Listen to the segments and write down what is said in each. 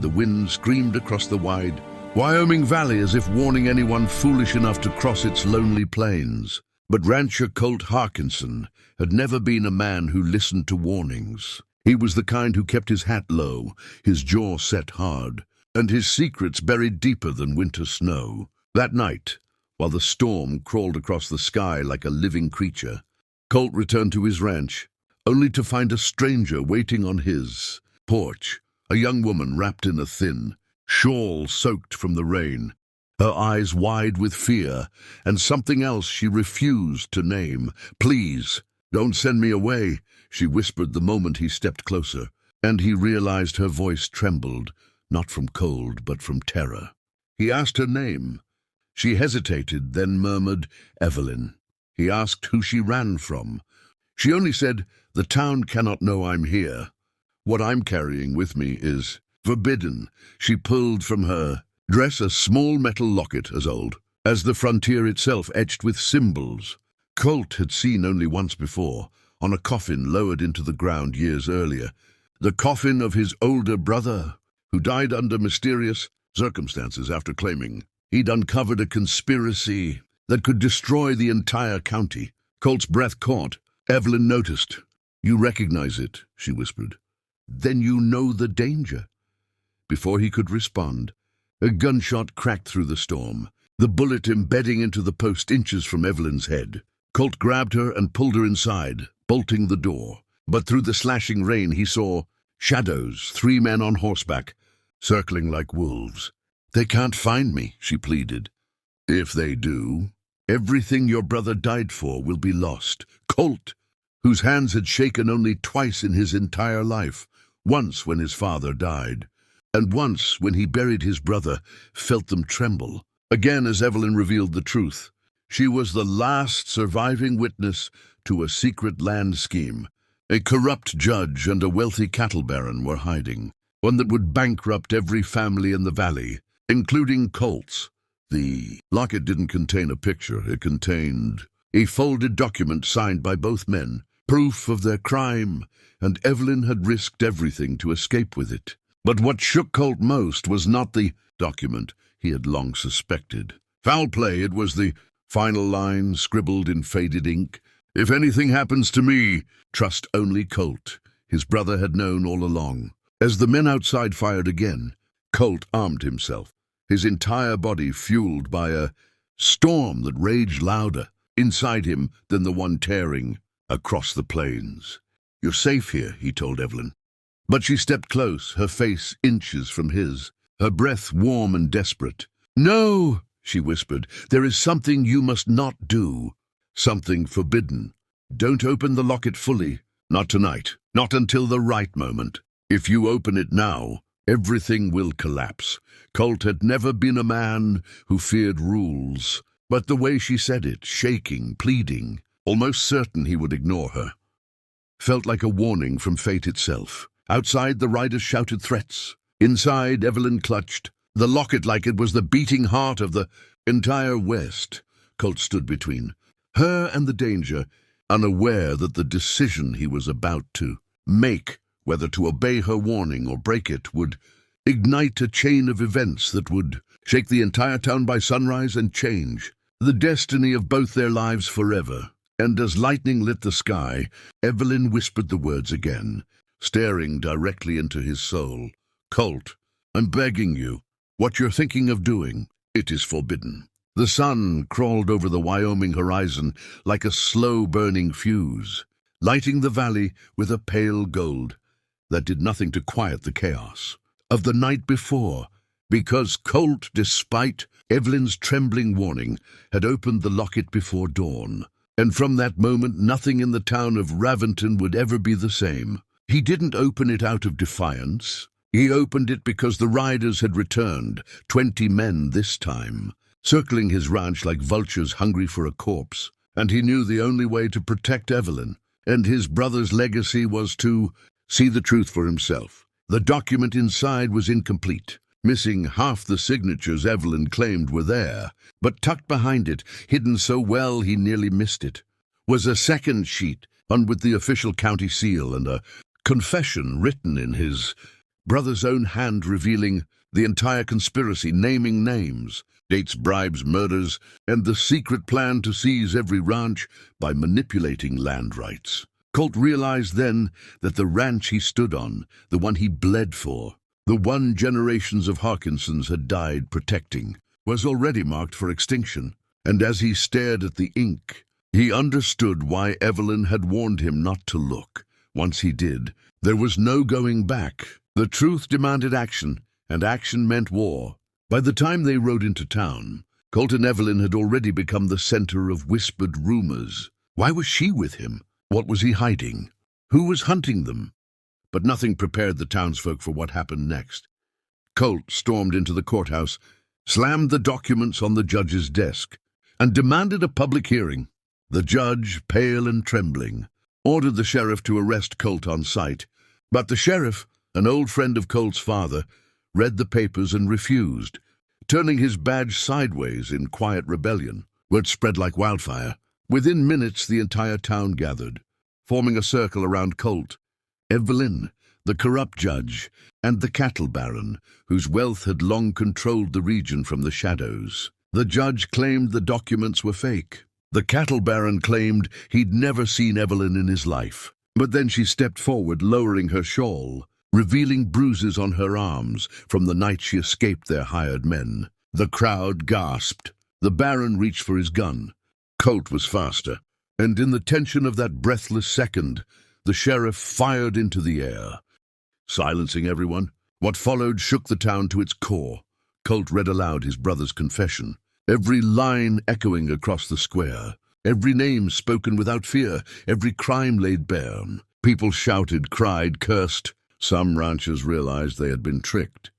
The wind screamed across the wide Wyoming Valley as if warning anyone foolish enough to cross its lonely plains. But rancher Colt Harkinson had never been a man who listened to warnings. He was the kind who kept his hat low, his jaw set hard, and his secrets buried deeper than winter snow. That night, while the storm crawled across the sky like a living creature, Colt returned to his ranch, only to find a stranger waiting on his porch, a young woman wrapped in a thin shawl soaked from the rain, her eyes wide with fear, and something else she refused to name. "Please, don't send me away," she whispered the moment he stepped closer, and he realized her voice trembled, not from cold but from terror. He asked her name. She hesitated, then murmured, "Evelyn." He asked who she ran from. She only said, "The town cannot know I'm here. What I'm carrying with me is forbidden." She pulled from her dress a small metal locket as old as the frontier itself, etched with symbols Colt had seen only once before, on a coffin lowered into the ground years earlier. The coffin of his older brother, who died under mysterious circumstances after claiming he'd uncovered a conspiracy that could destroy the entire county. Colt's breath caught. Evelyn noticed. "You recognize it," she whispered. "Then you know the danger." Before he could respond, a gunshot cracked through the storm, the bullet embedding into the post inches from Evelyn's head. Colt grabbed her and pulled her inside, bolting the door. But through the slashing rain he saw shadows, 3 men on horseback, circling like wolves. "They can't find me," she pleaded. "If they do, everything your brother died for will be lost." Colt, whose hands had shaken only twice in his entire life, once when his father died, and once when he buried his brother, felt them tremble. Again, as Evelyn revealed the truth, she was the last surviving witness to a secret land scheme. A corrupt judge and a wealthy cattle baron were hiding, one that would bankrupt every family in the valley, including Colt's. The locket didn't contain a picture. It contained a folded document signed by both men, proof of their crime, and Evelyn had risked everything to escape with it. But what shook Colt most was not the document he had long suspected. Foul play, it was the final line scribbled in faded ink. "If anything happens to me, trust only Colt." His brother had known all along. As the men outside fired again, Colt armed himself, his entire body fueled by a storm that raged louder inside him than the one tearing across the plains. "You're safe here," he told Evelyn. But she stepped close, her face inches from his, her breath warm and desperate. "No," she whispered, "there is something you must not do. Something forbidden. Don't open the locket fully. Not tonight. Not until the right moment. If you open it now, everything will collapse." Colt had never been a man who feared rules, but the way she said it, shaking, pleading, almost certain he would ignore her, felt like a warning from fate itself. Outside, the riders shouted threats. Inside, Evelyn clutched the locket like it was the beating heart of the entire West. Colt stood between her and the danger, unaware that the decision he was about to make, whether to obey her warning or break it, would ignite a chain of events that would shake the entire town by sunrise and change the destiny of both their lives forever. And as lightning lit the sky, Evelyn whispered the words again, staring directly into his soul. "Colt, I'm begging you. What you're thinking of doing, it is forbidden." The sun crawled over the Wyoming horizon like a slow-burning fuse, lighting the valley with a pale gold that did nothing to quiet the chaos of the night before, because Colt, despite Evelyn's trembling warning, had opened the locket before dawn. And from that moment, nothing in the town of Raventon would ever be the same. He didn't open it out of defiance. He opened it because the riders had returned, 20 men this time, circling his ranch like vultures hungry for a corpse. And he knew the only way to protect Evelyn and his brother's legacy was to see the truth for himself. The document inside was incomplete, missing half the signatures Evelyn claimed were there, but tucked behind it, hidden so well he nearly missed it, was a second sheet, one with the official county seal and a confession written in his brother's own hand revealing the entire conspiracy, naming names, dates, bribes, murders, and the secret plan to seize every ranch by manipulating land rights. Colt realized then that the ranch he stood on, the one he bled for, the one generations of Harkinsons had died protecting, was already marked for extinction. And as he stared at the ink, he understood why Evelyn had warned him not to look. Once he did, there was no going back. The truth demanded action, and action meant war. By the time they rode into town, Colt and Evelyn had already become the center of whispered rumors. Why was she with him? What was he hiding? Who was hunting them? But nothing prepared the townsfolk for what happened next. Colt stormed into the courthouse, slammed the documents on the judge's desk, and demanded a public hearing. The judge, pale and trembling, ordered the sheriff to arrest Colt on sight. But the sheriff, an old friend of Colt's father, read the papers and refused, turning his badge sideways in quiet rebellion. Word spread like wildfire. Within minutes, the entire town gathered, forming a circle around Colt, Evelyn, the corrupt judge, and the cattle baron, whose wealth had long controlled the region from the shadows. The judge claimed the documents were fake. The cattle baron claimed he'd never seen Evelyn in his life. But then she stepped forward, lowering her shawl, revealing bruises on her arms from the night she escaped their hired men. The crowd gasped. The baron reached for his gun. Colt was faster, and in the tension of that breathless second, the sheriff fired into the air, silencing everyone. What followed shook the town to its core. Colt read aloud his brother's confession, every line echoing across the square, every name spoken without fear, every crime laid bare. People shouted, cried, cursed. Some ranchers realized they had been tricked.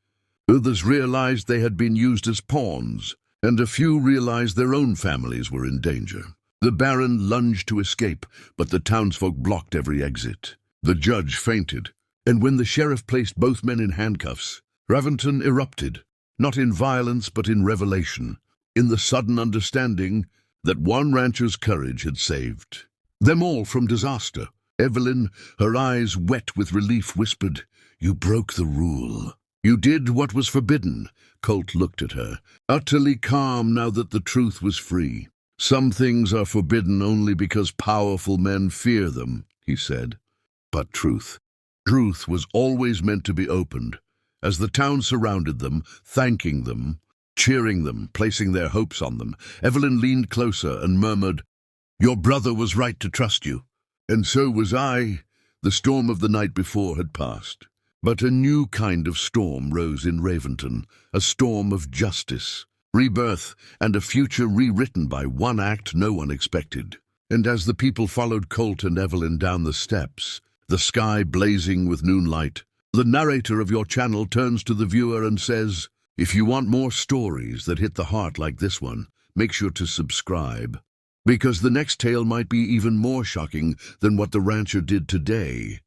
Others realized they had been used as pawns, and a few realized their own families were in danger. The baron lunged to escape, but the townsfolk blocked every exit. The judge fainted, and when the sheriff placed both men in handcuffs, Raventon erupted, not in violence but in revelation, in the sudden understanding that one rancher's courage had saved them all from disaster. Evelyn, her eyes wet with relief, whispered, "You broke the rule. You did what was forbidden." Colt looked at her, utterly calm now that the truth was free. "Some things are forbidden only because powerful men fear them," he said. But truth was always meant to be opened. As the town surrounded them, thanking them, cheering them, placing their hopes on them, Evelyn leaned closer and murmured, "Your brother was right to trust you. And so was I." The storm of the night before had passed. But a new kind of storm rose in Raventon, a storm of justice, rebirth, and a future rewritten by one act no one expected. And as the people followed Colt and Evelyn down the steps, the sky blazing with noonlight, the narrator of your channel turns to the viewer and says, "If you want more stories that hit the heart like this one, make sure to subscribe. Because the next tale might be even more shocking than what the rancher did today."